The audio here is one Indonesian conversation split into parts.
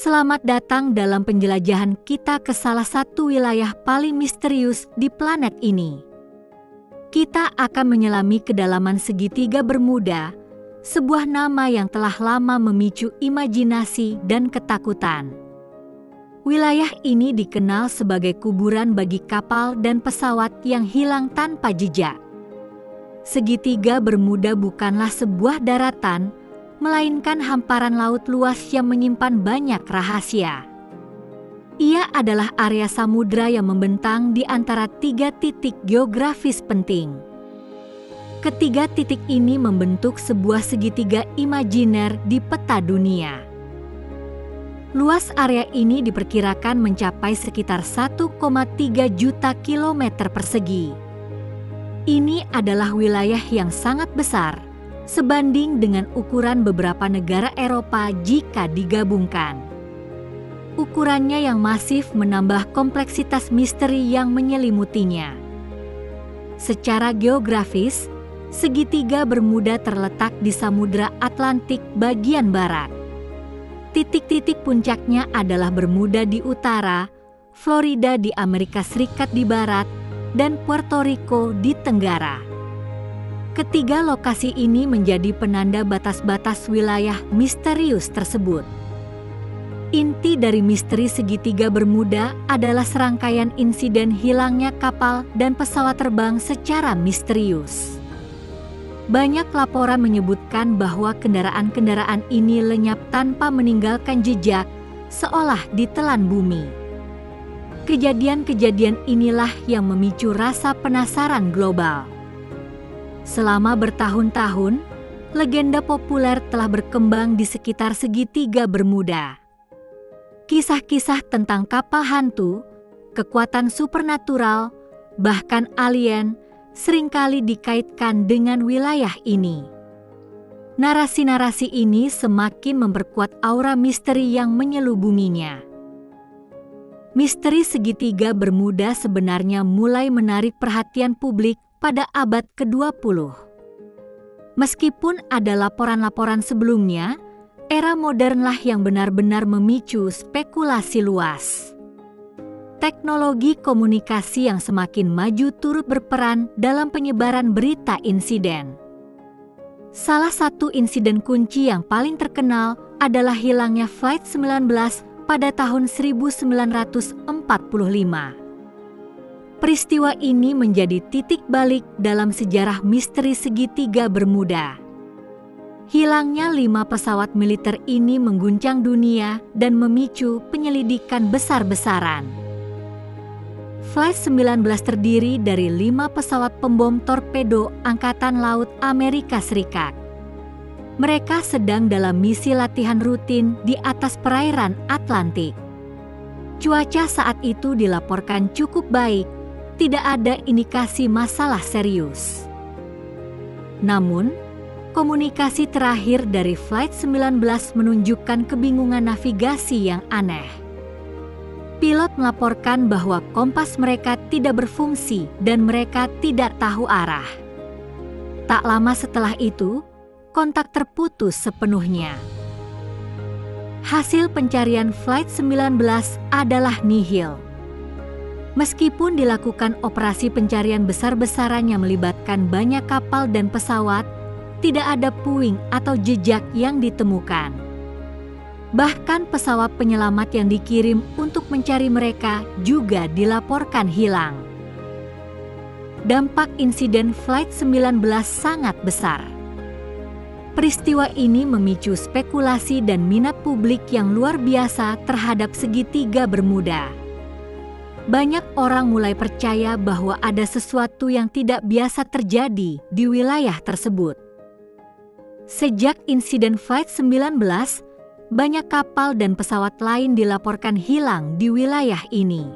Selamat datang dalam penjelajahan kita ke salah satu wilayah paling misterius di planet ini. Kita akan menyelami kedalaman segitiga Bermuda, sebuah nama yang telah lama memicu imajinasi dan ketakutan. Wilayah ini dikenal sebagai kuburan bagi kapal dan pesawat yang hilang tanpa jejak. Segitiga Bermuda bukanlah sebuah daratan, melainkan hamparan laut luas yang menyimpan banyak rahasia. Ia adalah area samudra yang membentang di antara 3 titik geografis penting. Ketiga titik ini membentuk sebuah segitiga imajiner di peta dunia. Luas area ini diperkirakan mencapai sekitar 1,3 juta kilometer persegi. Ini adalah wilayah yang sangat besar, sebanding dengan ukuran beberapa negara Eropa jika digabungkan. Ukurannya yang masif menambah kompleksitas misteri yang menyelimutinya. Secara geografis, segitiga Bermuda terletak di Samudra Atlantik bagian barat. Titik-titik puncaknya adalah Bermuda di utara, Florida di Amerika Serikat di barat, dan Puerto Rico di tenggara. Ketiga lokasi ini menjadi penanda batas-batas wilayah misterius tersebut. Inti dari misteri segitiga Bermuda adalah serangkaian insiden hilangnya kapal dan pesawat terbang secara misterius. Banyak laporan menyebutkan bahwa kendaraan-kendaraan ini lenyap tanpa meninggalkan jejak, seolah ditelan bumi. Kejadian-kejadian inilah yang memicu rasa penasaran global. Selama bertahun-tahun, legenda populer telah berkembang di sekitar segitiga Bermuda. Kisah-kisah tentang kapal hantu, kekuatan supernatural, bahkan alien seringkali dikaitkan dengan wilayah ini. Narasi-narasi ini semakin memperkuat aura misteri yang menyelubunginya. Misteri segitiga Bermuda sebenarnya mulai menarik perhatian publik pada abad ke-20. Meskipun ada laporan-laporan sebelumnya, era modernlah yang benar-benar memicu spekulasi luas. Teknologi komunikasi yang semakin maju turut berperan dalam penyebaran berita insiden. Salah satu insiden kunci yang paling terkenal adalah hilangnya Flight 19 pada tahun 1945. Peristiwa ini menjadi titik balik dalam sejarah misteri segitiga Bermuda. Hilangnya 5 pesawat militer ini mengguncang dunia dan memicu penyelidikan besar-besaran. Flight 19 terdiri dari 5 pesawat pembom torpedo Angkatan Laut Amerika Serikat. Mereka sedang dalam misi latihan rutin di atas perairan Atlantik. Cuaca saat itu dilaporkan cukup baik. Tidak ada indikasi masalah serius. Namun, komunikasi terakhir dari Flight 19 menunjukkan kebingungan navigasi yang aneh. Pilot melaporkan bahwa kompas mereka tidak berfungsi dan mereka tidak tahu arah. Tak lama setelah itu, kontak terputus sepenuhnya. Hasil pencarian Flight 19 adalah nihil. Meskipun dilakukan operasi pencarian besar-besaran yang melibatkan banyak kapal dan pesawat, tidak ada puing atau jejak yang ditemukan. Bahkan pesawat penyelamat yang dikirim untuk mencari mereka juga dilaporkan hilang. Dampak insiden Flight 19 sangat besar. Peristiwa ini memicu spekulasi dan minat publik yang luar biasa terhadap segitiga Bermuda. Banyak orang mulai percaya bahwa ada sesuatu yang tidak biasa terjadi di wilayah tersebut. Sejak insiden Flight 19, banyak kapal dan pesawat lain dilaporkan hilang di wilayah ini.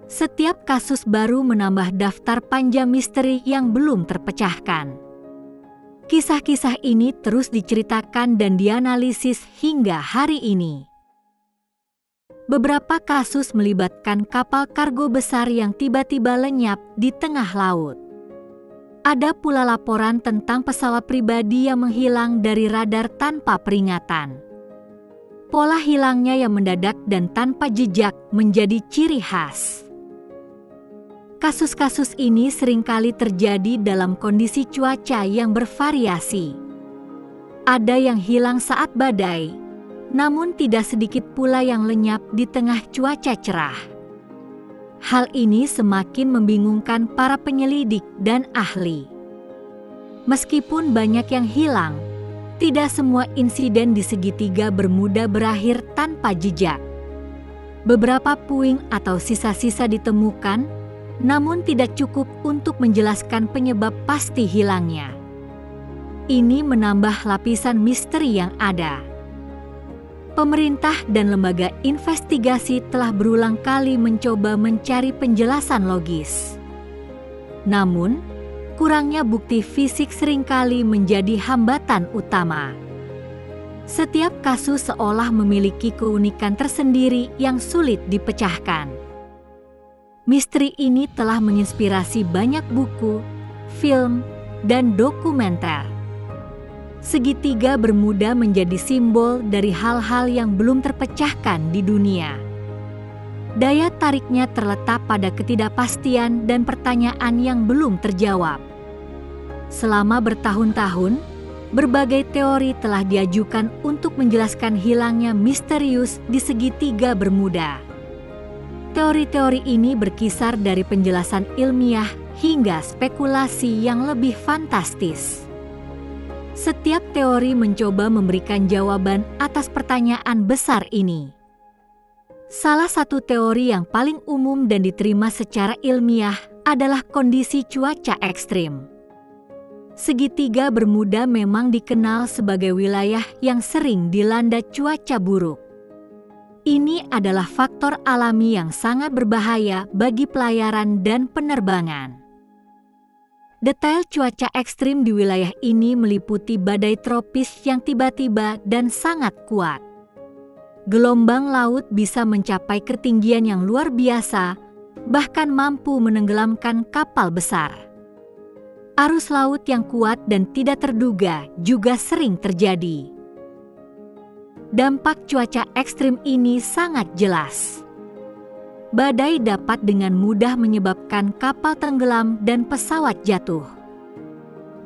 Setiap kasus baru menambah daftar panjang misteri yang belum terpecahkan. Kisah-kisah ini terus diceritakan dan dianalisis hingga hari ini. Beberapa kasus melibatkan kapal kargo besar yang tiba-tiba lenyap di tengah laut. Ada pula laporan tentang pesawat pribadi yang menghilang dari radar tanpa peringatan. Pola hilangnya yang mendadak dan tanpa jejak menjadi ciri khas. Kasus-kasus ini seringkali terjadi dalam kondisi cuaca yang bervariasi. Ada yang hilang saat badai, namun tidak sedikit pula yang lenyap di tengah cuaca cerah. Hal ini semakin membingungkan para penyelidik dan ahli. Meskipun banyak yang hilang, tidak semua insiden di segitiga Bermuda berakhir tanpa jejak. Beberapa puing atau sisa-sisa ditemukan, namun tidak cukup untuk menjelaskan penyebab pasti hilangnya. Ini menambah lapisan misteri yang ada. Pemerintah dan lembaga investigasi telah berulang kali mencoba mencari penjelasan logis. Namun, kurangnya bukti fisik seringkali menjadi hambatan utama. Setiap kasus seolah memiliki keunikan tersendiri yang sulit dipecahkan. Misteri ini telah menginspirasi banyak buku, film, dan dokumenter. Segitiga Bermuda menjadi simbol dari hal-hal yang belum terpecahkan di dunia. Daya tariknya terletak pada ketidakpastian dan pertanyaan yang belum terjawab. Selama bertahun-tahun, berbagai teori telah diajukan untuk menjelaskan hilangnya misterius di segitiga Bermuda. Teori-teori ini berkisar dari penjelasan ilmiah hingga spekulasi yang lebih fantastis. Setiap teori mencoba memberikan jawaban atas pertanyaan besar ini. Salah satu teori yang paling umum dan diterima secara ilmiah adalah kondisi cuaca ekstrim. Segitiga Bermuda memang dikenal sebagai wilayah yang sering dilanda cuaca buruk. Ini adalah faktor alami yang sangat berbahaya bagi pelayaran dan penerbangan. Detail cuaca ekstrim di wilayah ini meliputi badai tropis yang tiba-tiba dan sangat kuat. Gelombang laut bisa mencapai ketinggian yang luar biasa, bahkan mampu menenggelamkan kapal besar. Arus laut yang kuat dan tidak terduga juga sering terjadi. Dampak cuaca ekstrim ini sangat jelas. Badai dapat dengan mudah menyebabkan kapal tenggelam dan pesawat jatuh.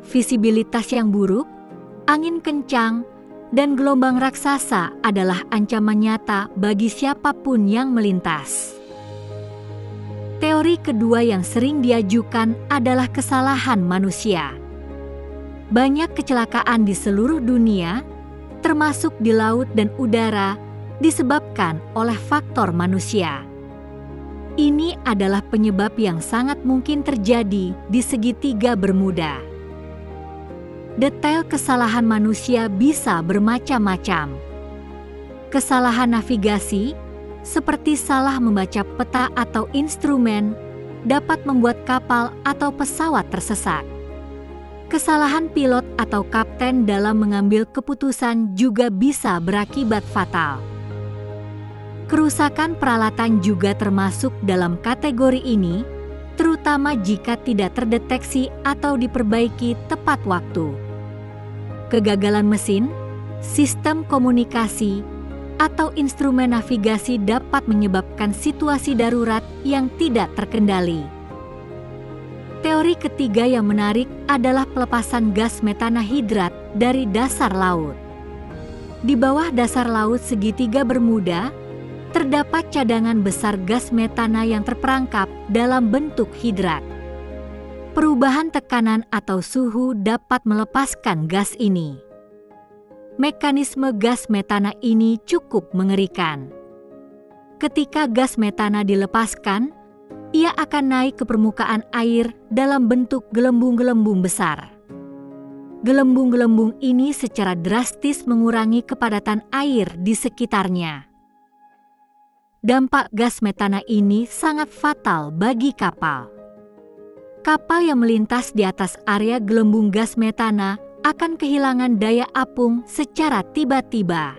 Visibilitas yang buruk, angin kencang, dan gelombang raksasa adalah ancaman nyata bagi siapapun yang melintas. Teori kedua yang sering diajukan adalah kesalahan manusia. Banyak kecelakaan di seluruh dunia, termasuk di laut dan udara, disebabkan oleh faktor manusia. Ini adalah penyebab yang sangat mungkin terjadi di segitiga Bermuda. Detail kesalahan manusia bisa bermacam-macam. Kesalahan navigasi, seperti salah membaca peta atau instrumen, dapat membuat kapal atau pesawat tersesat. Kesalahan pilot atau kapten dalam mengambil keputusan juga bisa berakibat fatal. Kerusakan peralatan juga termasuk dalam kategori ini, terutama jika tidak terdeteksi atau diperbaiki tepat waktu. Kegagalan mesin, sistem komunikasi, atau instrumen navigasi dapat menyebabkan situasi darurat yang tidak terkendali. Teori ketiga yang menarik adalah pelepasan gas metana hidrat dari dasar laut. Di bawah dasar laut segitiga Bermuda, terdapat cadangan besar gas metana yang terperangkap dalam bentuk hidrat. Perubahan tekanan atau suhu dapat melepaskan gas ini. Mekanisme gas metana ini cukup mengerikan. Ketika gas metana dilepaskan, ia akan naik ke permukaan air dalam bentuk gelembung-gelembung besar. Gelembung-gelembung ini secara drastis mengurangi kepadatan air di sekitarnya. Dampak gas metana ini sangat fatal bagi kapal. Kapal yang melintas di atas area gelembung gas metana akan kehilangan daya apung secara tiba-tiba.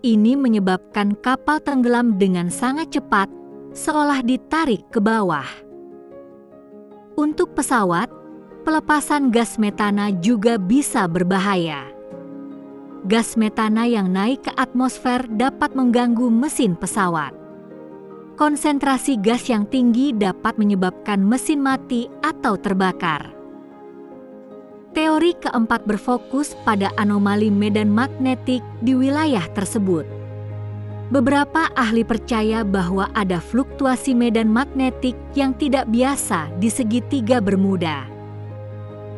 Ini menyebabkan kapal tenggelam dengan sangat cepat, seolah ditarik ke bawah. Untuk pesawat, pelepasan gas metana juga bisa berbahaya. gas metana yang naik ke atmosfer dapat mengganggu mesin pesawat. Konsentrasi gas yang tinggi dapat menyebabkan mesin mati atau terbakar. Teori keempat berfokus pada anomali medan magnetik di wilayah tersebut. Beberapa ahli percaya bahwa ada fluktuasi medan magnetik yang tidak biasa di segitiga Bermuda.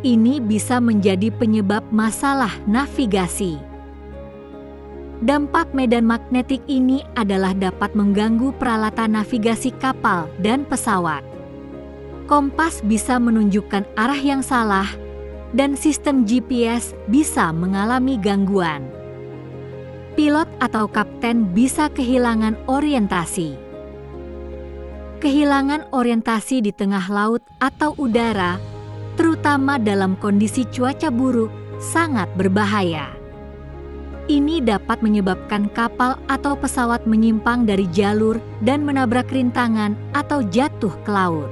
Ini bisa menjadi penyebab masalah navigasi. Dampak medan magnetik ini adalah dapat mengganggu peralatan navigasi kapal dan pesawat. Kompas bisa menunjukkan arah yang salah, dan sistem GPS bisa mengalami gangguan. Pilot atau kapten bisa kehilangan orientasi. Kehilangan orientasi di tengah laut atau udara, terutama dalam kondisi cuaca buruk, sangat berbahaya. Ini dapat menyebabkan kapal atau pesawat menyimpang dari jalur dan menabrak rintangan atau jatuh ke laut.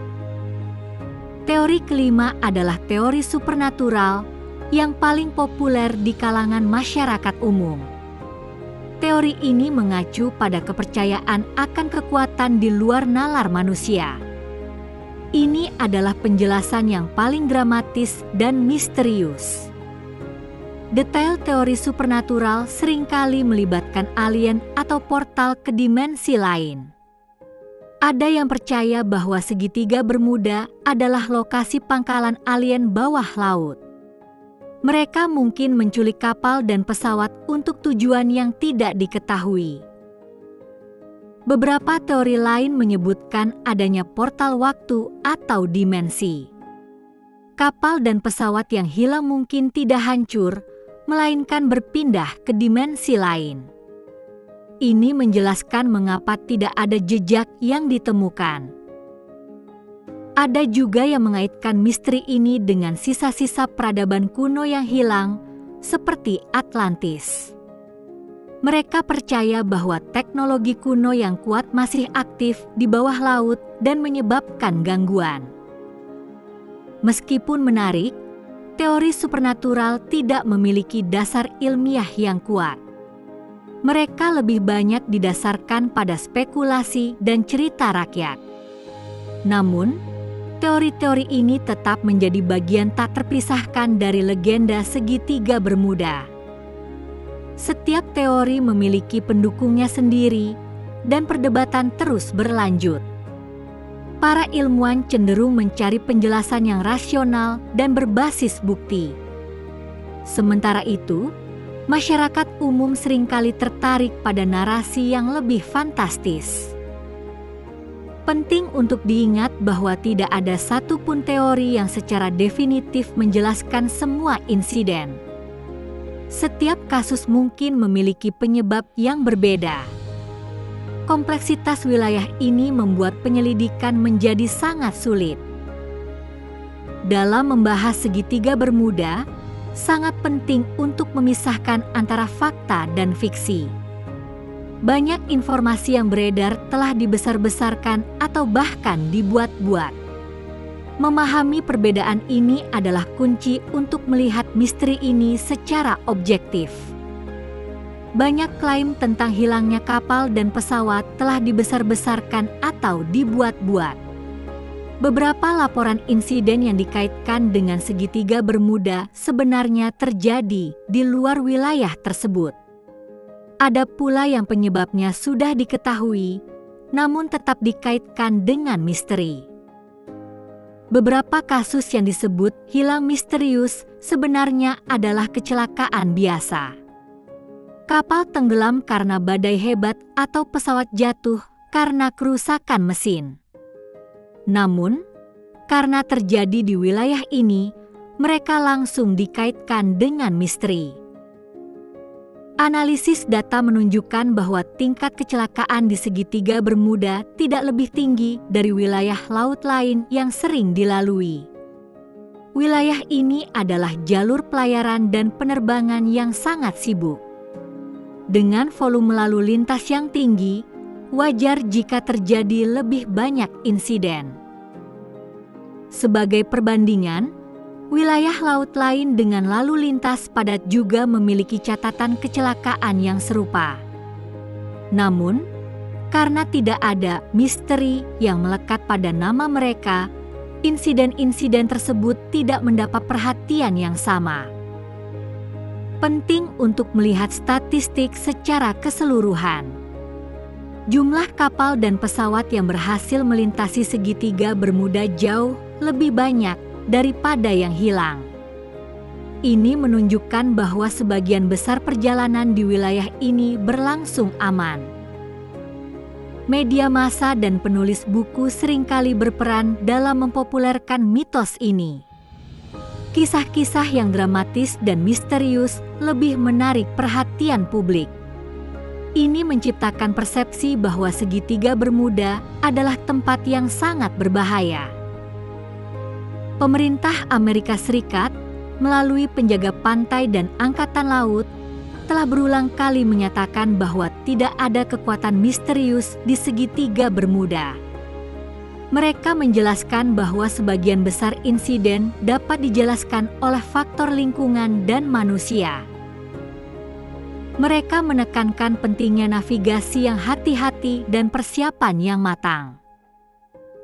Teori kelima adalah teori supernatural yang paling populer di kalangan masyarakat umum. Teori ini mengacu pada kepercayaan akan kekuatan di luar nalar manusia. Ini adalah penjelasan yang paling dramatis dan misterius. Detail teori supernatural seringkali melibatkan alien atau portal ke dimensi lain. Ada yang percaya bahwa segitiga Bermuda adalah lokasi pangkalan alien bawah laut. Mereka mungkin menculik kapal dan pesawat untuk tujuan yang tidak diketahui. Beberapa teori lain menyebutkan adanya portal waktu atau dimensi. Kapal dan pesawat yang hilang mungkin tidak hancur, melainkan berpindah ke dimensi lain. Ini menjelaskan mengapa tidak ada jejak yang ditemukan. Ada juga yang mengaitkan misteri ini dengan sisa-sisa peradaban kuno yang hilang, seperti Atlantis. Mereka percaya bahwa teknologi kuno yang kuat masih aktif di bawah laut dan menyebabkan gangguan. Meskipun menarik, teori supernatural tidak memiliki dasar ilmiah yang kuat. Mereka lebih banyak didasarkan pada spekulasi dan cerita rakyat. Namun, teori-teori ini tetap menjadi bagian tak terpisahkan dari legenda segitiga Bermuda. Setiap teori memiliki pendukungnya sendiri, dan perdebatan terus berlanjut. Para ilmuwan cenderung mencari penjelasan yang rasional dan berbasis bukti. Sementara itu, masyarakat umum seringkali tertarik pada narasi yang lebih fantastis. Penting untuk diingat bahwa tidak ada satupun teori yang secara definitif menjelaskan semua insiden. Setiap kasus mungkin memiliki penyebab yang berbeda. Kompleksitas wilayah ini membuat penyelidikan menjadi sangat sulit. Dalam membahas segitiga Bermuda, sangat penting untuk memisahkan antara fakta dan fiksi. Banyak informasi yang beredar telah dibesar-besarkan atau bahkan dibuat-buat. Memahami perbedaan ini adalah kunci untuk melihat misteri ini secara objektif. Banyak klaim tentang hilangnya kapal dan pesawat telah dibesar-besarkan atau dibuat-buat. Beberapa laporan insiden yang dikaitkan dengan segitiga Bermuda sebenarnya terjadi di luar wilayah tersebut. Ada pula yang penyebabnya sudah diketahui, namun tetap dikaitkan dengan misteri. Beberapa kasus yang disebut hilang misterius sebenarnya adalah kecelakaan biasa. Kapal tenggelam karena badai hebat atau pesawat jatuh karena kerusakan mesin. Namun, karena terjadi di wilayah ini, mereka langsung dikaitkan dengan misteri. Analisis data menunjukkan bahwa tingkat kecelakaan di segitiga Bermuda tidak lebih tinggi dari wilayah laut lain yang sering dilalui. Wilayah ini adalah jalur pelayaran dan penerbangan yang sangat sibuk. Dengan volume lalu lintas yang tinggi, wajar jika terjadi lebih banyak insiden. Sebagai perbandingan, Wilayah laut lain dengan lalu lintas padat juga memiliki catatan kecelakaan yang serupa. Namun, karena tidak ada misteri yang melekat pada nama mereka, insiden-insiden tersebut tidak mendapat perhatian yang sama. Penting untuk melihat statistik secara keseluruhan. Jumlah kapal dan pesawat yang berhasil melintasi segitiga Bermuda jauh lebih banyak daripada yang hilang. Ini menunjukkan bahwa sebagian besar perjalanan di wilayah ini berlangsung aman. Media massa dan penulis buku seringkali berperan dalam mempopulerkan mitos ini. Kisah-kisah yang dramatis dan misterius lebih menarik perhatian publik. Ini menciptakan persepsi bahwa segitiga Bermuda adalah tempat yang sangat berbahaya. Pemerintah Amerika Serikat melalui penjaga pantai dan angkatan laut telah berulang kali menyatakan bahwa tidak ada kekuatan misterius di segitiga Bermuda. Mereka menjelaskan bahwa sebagian besar insiden dapat dijelaskan oleh faktor lingkungan dan manusia. Mereka menekankan pentingnya navigasi yang hati-hati dan persiapan yang matang.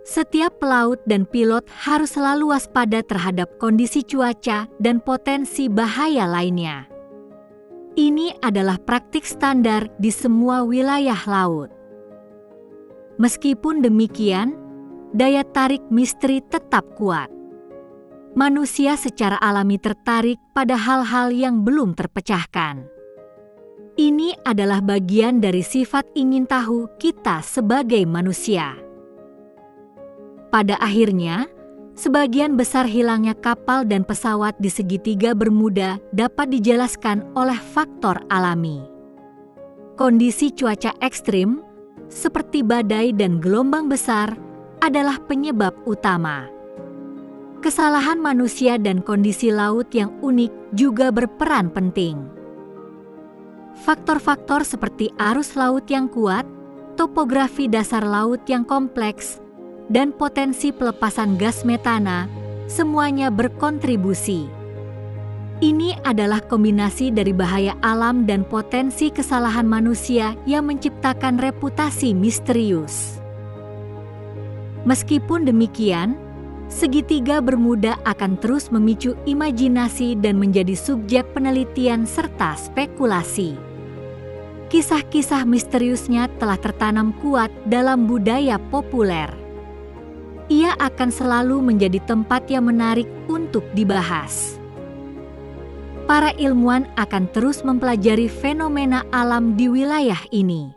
Setiap pelaut dan pilot harus selalu waspada terhadap kondisi cuaca dan potensi bahaya lainnya. Ini adalah praktik standar di semua wilayah laut. Meskipun demikian, daya tarik misteri tetap kuat. Manusia secara alami tertarik pada hal-hal yang belum terpecahkan. Ini adalah bagian dari sifat ingin tahu kita sebagai manusia. Pada akhirnya, sebagian besar hilangnya kapal dan pesawat di segitiga Bermuda dapat dijelaskan oleh faktor alami. Kondisi cuaca ekstrim, seperti badai dan gelombang besar, adalah penyebab utama. Kesalahan manusia dan kondisi laut yang unik juga berperan penting. Faktor-faktor seperti arus laut yang kuat, topografi dasar laut yang kompleks, dan potensi pelepasan gas metana, semuanya berkontribusi. Ini adalah kombinasi dari bahaya alam dan potensi kesalahan manusia yang menciptakan reputasi misterius. Meskipun demikian, segitiga Bermuda akan terus memicu imajinasi dan menjadi subjek penelitian serta spekulasi. Kisah-kisah misteriusnya telah tertanam kuat dalam budaya populer. Ia akan selalu menjadi tempat yang menarik untuk dibahas. Para ilmuwan akan terus mempelajari fenomena alam di wilayah ini.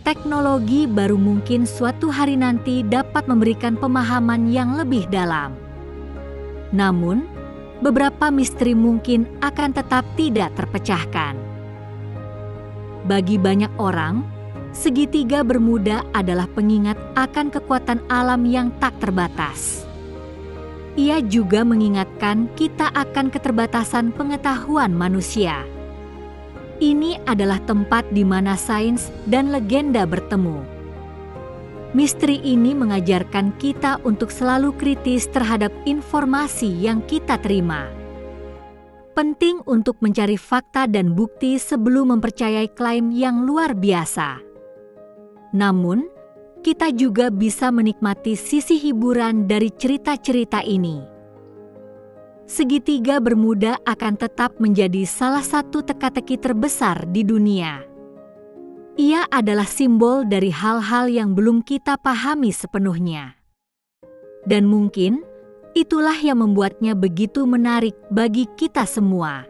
Teknologi baru mungkin suatu hari nanti dapat memberikan pemahaman yang lebih dalam. Namun, beberapa misteri mungkin akan tetap tidak terpecahkan. Bagi banyak orang, segitiga Bermuda adalah pengingat akan kekuatan alam yang tak terbatas. Ia juga mengingatkan kita akan keterbatasan pengetahuan manusia. Ini adalah tempat di mana sains dan legenda bertemu. Misteri ini mengajarkan kita untuk selalu kritis terhadap informasi yang kita terima. Penting untuk mencari fakta dan bukti sebelum mempercayai klaim yang luar biasa. Namun, kita juga bisa menikmati sisi hiburan dari cerita-cerita ini. Segitiga Bermuda akan tetap menjadi salah satu teka-teki terbesar di dunia. Ia adalah simbol dari hal-hal yang belum kita pahami sepenuhnya. Dan mungkin itulah yang membuatnya begitu menarik bagi kita semua.